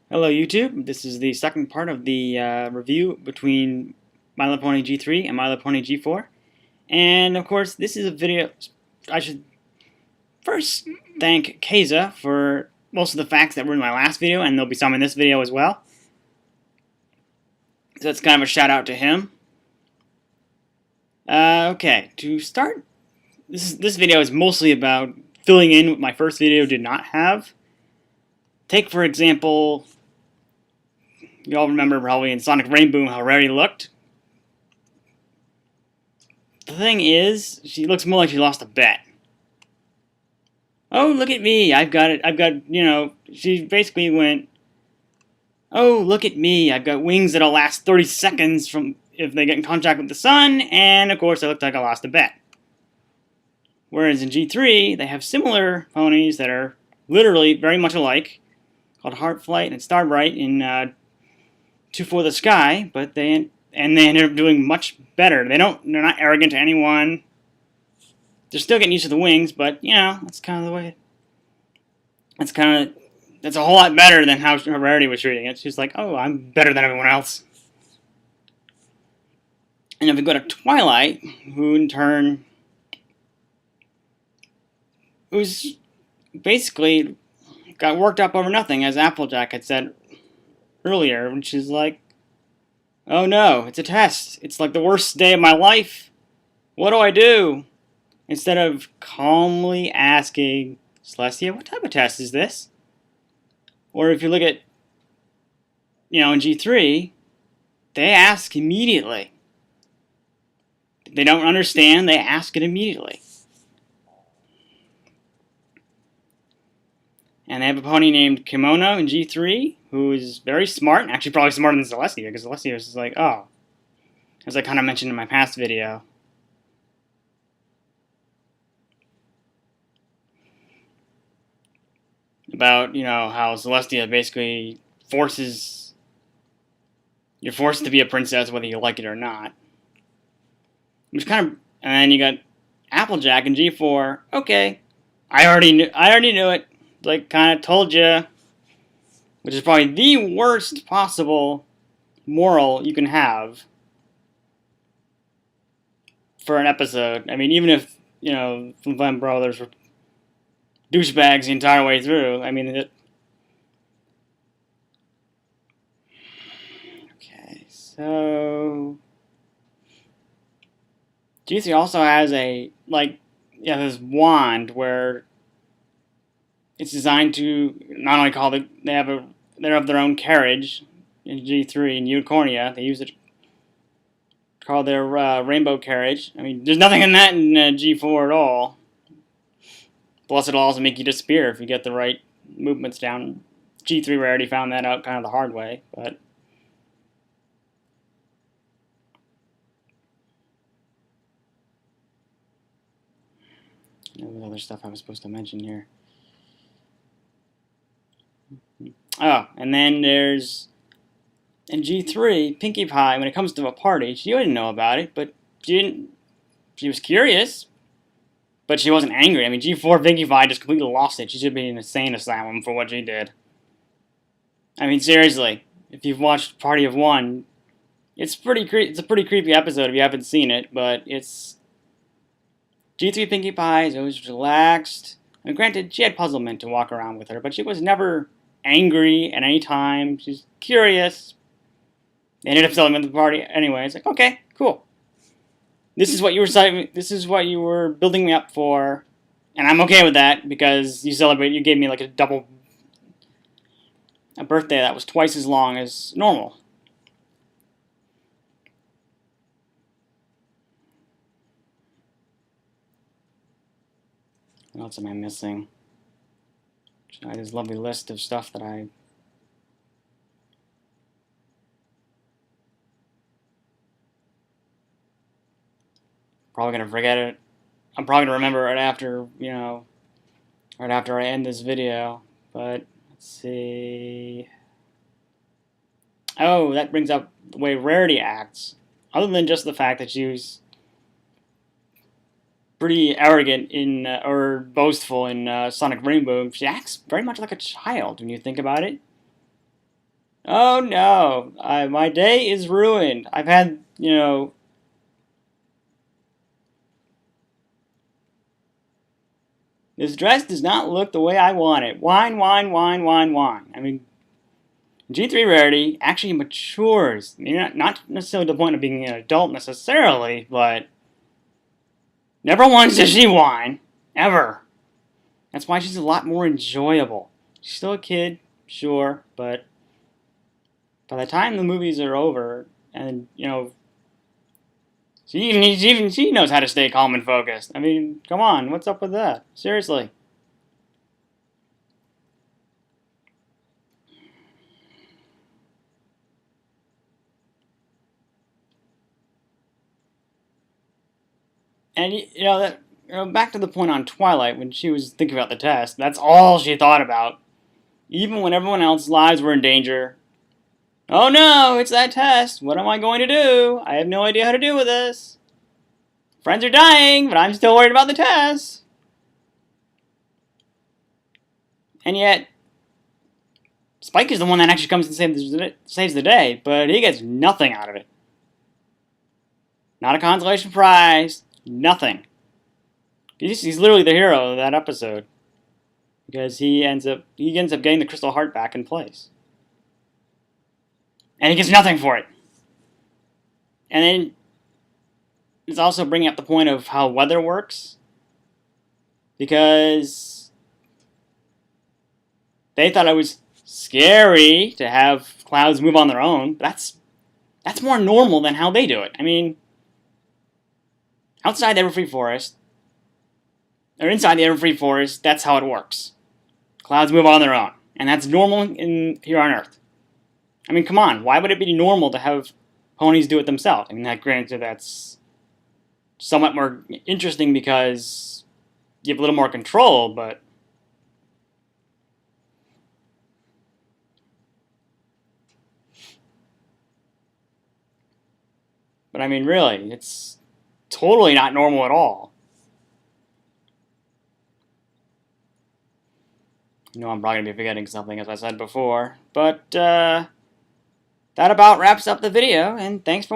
Hello YouTube, this is the second part of the review between My Little Pony G3 and My Little Pony G4. And of course, this is a video. I should first thank Keza for most of the facts that were in my last video, and there'll be some in this video as well. So it's kind of a shout out to him. Okay, to start, this video is mostly about filling in what my first video did not have. Take, for example, you all remember probably in Sonic Rainboom how Rarity looked. The thing is, she looks more like she lost a bet. Oh, look at me, I've got it, she basically went, oh, look at me, I've got wings that'll last 30 seconds from if they get in contact with the sun, and of course it looked like I lost a bet. Whereas in G3, they have similar ponies that are literally very much alike, called Heartflight and Starbright in 2-4 the Sky, but they ended up doing much better. They're not arrogant to anyone. They're still getting used to the wings, but that's kind of the way. That's a whole lot better than how Rarity was treating it. She's like, oh, I'm better than everyone else. And if we go to Twilight, who in turn, who's basically got worked up over nothing, as Applejack had said earlier, which is like, oh no, it's a test. It's like the worst day of my life. What do I do? Instead of calmly asking, Celestia, what type of test is this? Or if you look at, in G3, they ask immediately. If they don't understand, they ask it immediately. And they have a pony named Kimono in G3, who is very smart, and actually probably smarter than Celestia, because Celestia is like, oh, as I kind of mentioned in my past video. About, how Celestia basically you're forced to be a princess whether you like it or not. Which and then you got Applejack in G4, okay, I already knew it. Like, kind of told you, which is probably the worst possible moral you can have for an episode. I mean, even if, Flynn Brothers were douchebags the entire way through, I mean, okay, so G3 also has this wand where it's designed to not only they're of their own carriage in G3 in Unicornia. They use it to call their rainbow carriage. I mean, there's nothing in that in G4 at all. Plus, it'll also make you disappear if you get the right movements down. G3 Rarity found that out kind of the hard way, but there's other stuff I was supposed to mention here. Oh, and then there's in G3, Pinkie Pie, when it comes to a party, she didn't know about it, but she was curious, but she wasn't angry. I mean, G4 Pinkie Pie just completely lost it. She should be in an insane asylum for what she did. I mean, seriously, if you've watched Party of One, it's a pretty creepy episode if you haven't seen it, but it's G3 Pinkie Pie is always relaxed. And granted, she had Puzzlement to walk around with her, but she was never angry at any time. She's curious. They ended up selling at the party anyway. It's like, okay, cool. This is what you were building me up for, and I'm okay with that because you gave me like a birthday that was twice as long as normal. What else am I missing? I have this lovely list of stuff that I probably gonna forget it. I'm probably gonna remember right after, right after I end this video. But let's see. Oh, that brings up the way Rarity acts. Other than just the fact that she was pretty arrogant or boastful in Sonic Rainbow, she acts very much like a child when you think about it. Oh no, my day is ruined. I've had, this dress does not look the way I want it. Whine, whine, whine, whine, whine. I mean, G3 Rarity actually matures. I mean, not necessarily to the point of being an adult necessarily, but never once does she whine. Ever. That's why she's a lot more enjoyable. She's still a kid, sure, but by the time the movies are over, and, she knows how to stay calm and focused. I mean, come on, what's up with that? Seriously. And back to the point on Twilight when she was thinking about the test. That's all she thought about, even when everyone else's lives were in danger. Oh no, it's that test. What am I going to do? I have no idea how to deal with this. Friends are dying, but I'm still worried about the test. And yet, Spike is the one that actually comes and saves the day, but he gets nothing out of it. Not a consolation prize. Nothing. He's literally the hero of that episode, because he ends up getting the crystal heart back in place, and he gets nothing for it. And then it's also bringing up the point of how weather works, because they thought it was scary to have clouds move on their own, but that's more normal than how they do it. I mean, outside the Everfree Forest, or inside the Everfree Forest, that's how it works. Clouds move on their own, and that's normal here on Earth. I mean, come on, why would it be normal to have ponies do it themselves? I mean, granted, that's somewhat more interesting because you have a little more control, but I mean, really, it's totally not normal at all. I know I'm probably going to be forgetting something, as I said before, but that about wraps up the video, and thanks for watching.